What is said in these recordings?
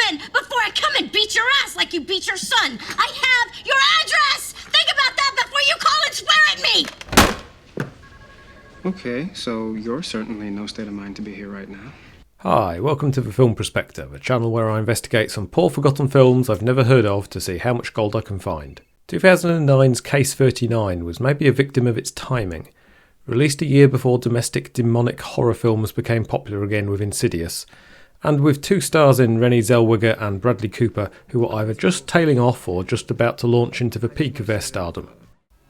again before I come and beat your ass like you beat your son. I have your address! Think about that before you call and swear at me! Okay, so you're certainly in no state of mind to be here right now. Hi, welcome to the Film Prospector, a channel where I investigate some poor forgotten films I've never heard of to see how much gold I can find. 2009's Case 39 was maybe a victim of its timing. Released a year before domestic demonic horror films became popular again with Insidious, and with two stars in Renee Zelwegger and Bradley Cooper who were either just tailing off or just about to launch into the peak of their stardom.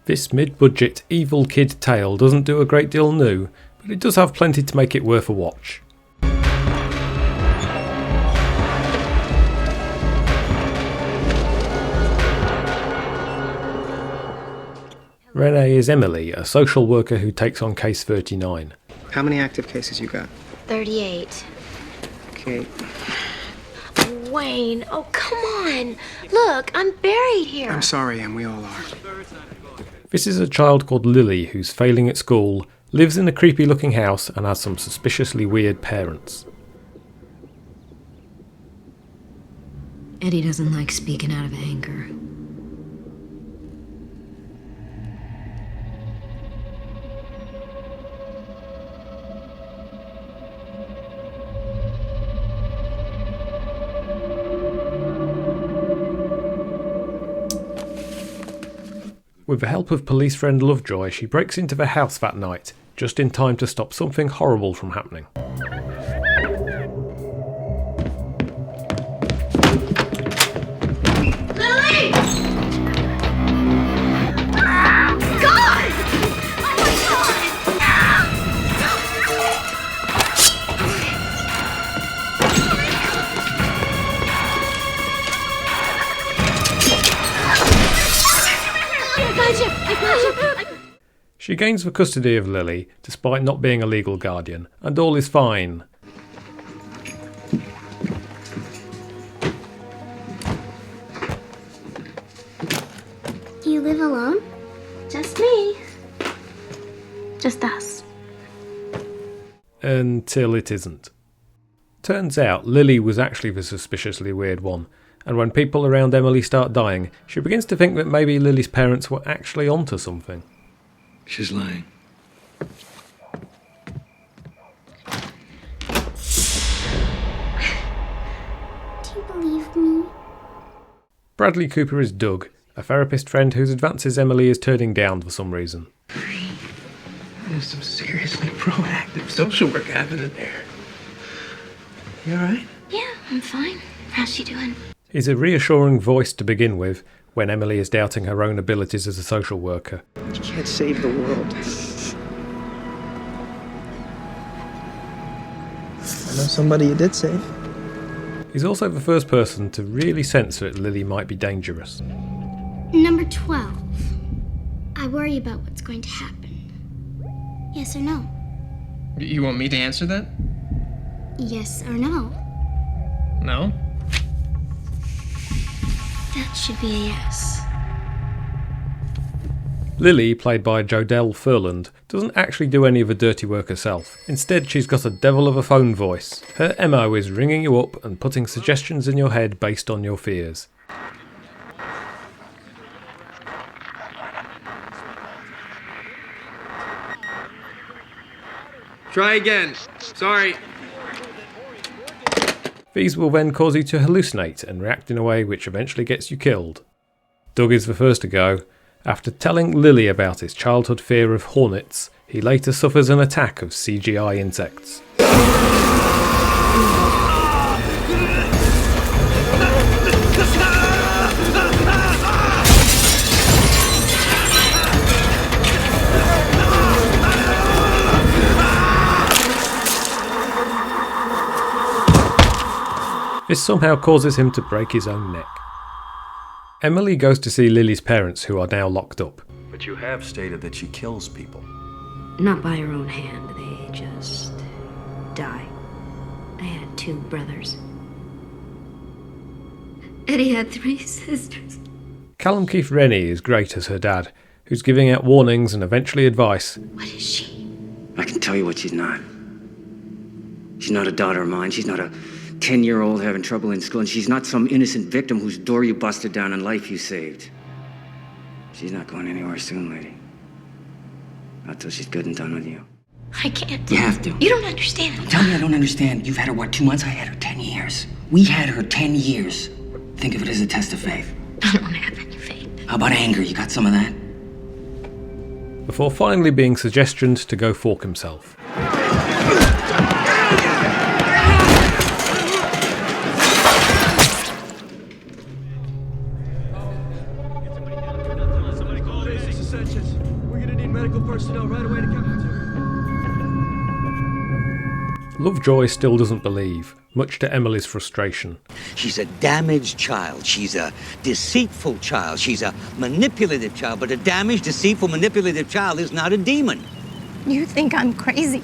This mid-budget evil kid tale doesn't do a great deal new, but it does have plenty to make it worth a watch. Renee is Emily, a social worker who takes on Case 39. How many active cases you got? 38. Okay. Wayne, oh come on. Look, I'm buried here. I'm sorry, Em, we all are. This is a child called Lily who's failing at school, lives in a creepy looking house and has some suspiciously weird parents. Eddie doesn't like speaking out of anger. With the help of police friend Lovejoy, she breaks into the house that night, just in time to stop something horrible from happening. Lily! God! Oh my God! She gains the custody of Lily, despite not being a legal guardian, and all is fine. You live alone? Just me. Just us. Until it isn't. Turns out Lily was actually the suspiciously weird one, and when people around Emily start dying, she begins to think that maybe Lily's parents were actually onto something. She's lying. Do you believe me? Bradley Cooper is Doug, a therapist friend whose advances Emily is turning down for some reason. There's some seriously proactive social work happening there. You alright? Yeah, I'm fine. How's she doing? He's a reassuring voice to begin with, when Emily is doubting her own abilities as a social worker. You can't save the world. I know somebody you did save. He's also the first person to really sense that Lily might be dangerous. Number 12. I worry about what's going to happen. Yes or no? You want me to answer that? Yes or no? No. That should be a yes. Lily, played by Jodelle Ferland, doesn't actually do any of the dirty work herself. Instead, she's got a devil of a phone voice. Her MO is ringing you up and putting suggestions in your head based on your fears. Try again. Sorry. These will then cause you to hallucinate and react in a way which eventually gets you killed. Doug is the first to go. After telling Lily about his childhood fear of hornets, he later suffers an attack of CGI insects. This somehow causes him to break his own neck. Emily goes to see Lily's parents, who are now locked up. But you have stated that she kills people. Not by her own hand, they just die. I had 2 brothers. Eddie had 3 sisters. Callum Keith Rennie is great as her dad, who's giving out warnings and eventually advice. What is she? I can tell you what she's not. She's not a daughter of mine. She's not a 10-year-old having trouble in school, and she's not some innocent victim whose door you busted down and life you saved. She's not going anywhere soon, lady. Not till she's good and done with you. I can't. You have to. You don't understand. Tell me I don't understand. You've had her, what, 2 months? I had her 10 years. We had her 10 years. Think of it as a test of faith. I don't have any faith. How about anger? You got some of that? Before finally being suggestioned to go fork himself. We're gonna need medical personnel right away to cafeteria. Lovejoy still doesn't believe, much to Emily's frustration. She's a damaged child. She's a deceitful child. She's a manipulative child. But a damaged, deceitful, manipulative child is not a demon. You think I'm crazy.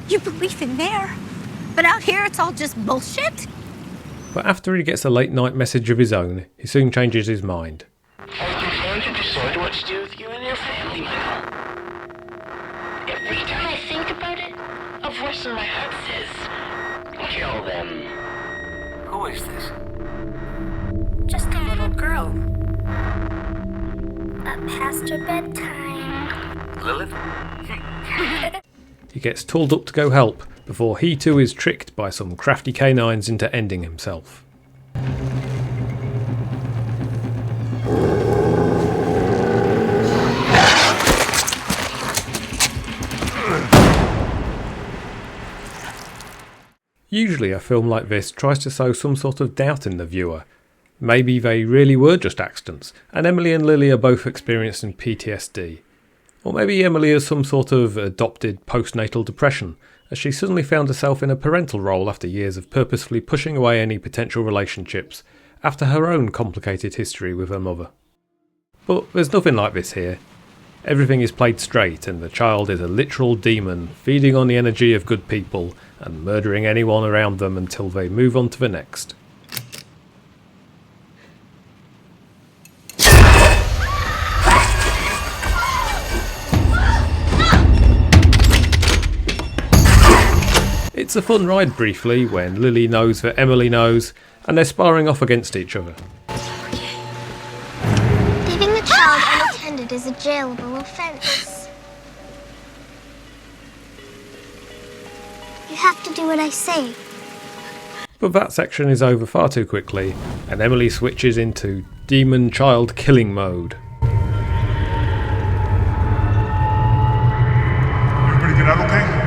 You believe in there. But out here, it's all just bullshit. But after he gets a late night message of his own, he soon changes his mind. I've been trying to decide what to do with you and your family, Mel. Every time I think about it, a voice in my heart says, kill them. Who is this? Just a little girl. Past her bedtime. Lilith? He gets tooled up to go help, before he too is tricked by some crafty canines into ending himself. Usually a film like this tries to sow some sort of doubt in the viewer. Maybe they really were just accidents, and Emily and Lily are both experiencing PTSD. Or maybe Emily has some sort of adopted postnatal depression, as she suddenly found herself in a parental role after years of purposefully pushing away any potential relationships, after her own complicated history with her mother. But there's nothing like this here. Everything is played straight, and the child is a literal demon, feeding on the energy of good people, and murdering anyone around them until they move on to the next. It's a fun ride briefly when Lily knows that Emily knows, and they're sparring off against each other. Leaving the child unattended is a jailable offense. You have to do what I say. But that section is over far too quickly, and Emily switches into demon child killing mode. Everybody get out okay?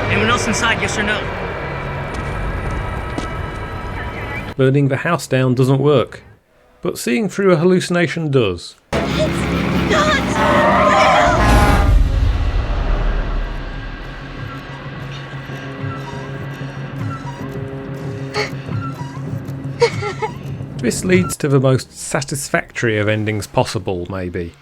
Anyone else inside, yes or no? Burning the house down doesn't work, but seeing through a hallucination does. This leads to the most satisfactory of endings possible, maybe.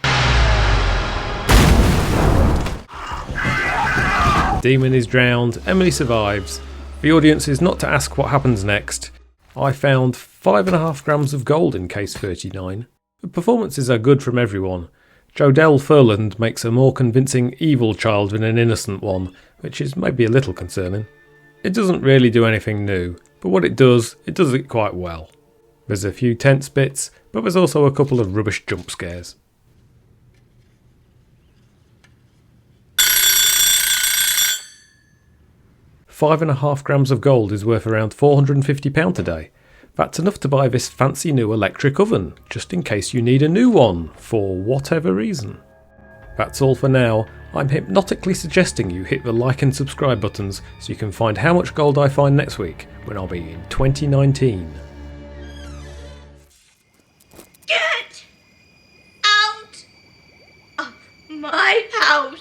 Demon is drowned, Emily survives. The audience is not to ask what happens next. I found 5.5 grams of gold in case 39. The performances are good from everyone. Jodelle Ferland makes a more convincing evil child than an innocent one, which is maybe a little concerning. It doesn't really do anything new, but what it does it quite well. There's a few tense bits, but there's also a couple of rubbish jump scares. £5.5 grams of gold is worth around £450 today. That's enough to buy this fancy new electric oven, just in case you need a new one, for whatever reason. That's all for now. I'm hypnotically suggesting you hit the like and subscribe buttons so you can find how much gold I find next week when I'll be in 2019. Get out of my house!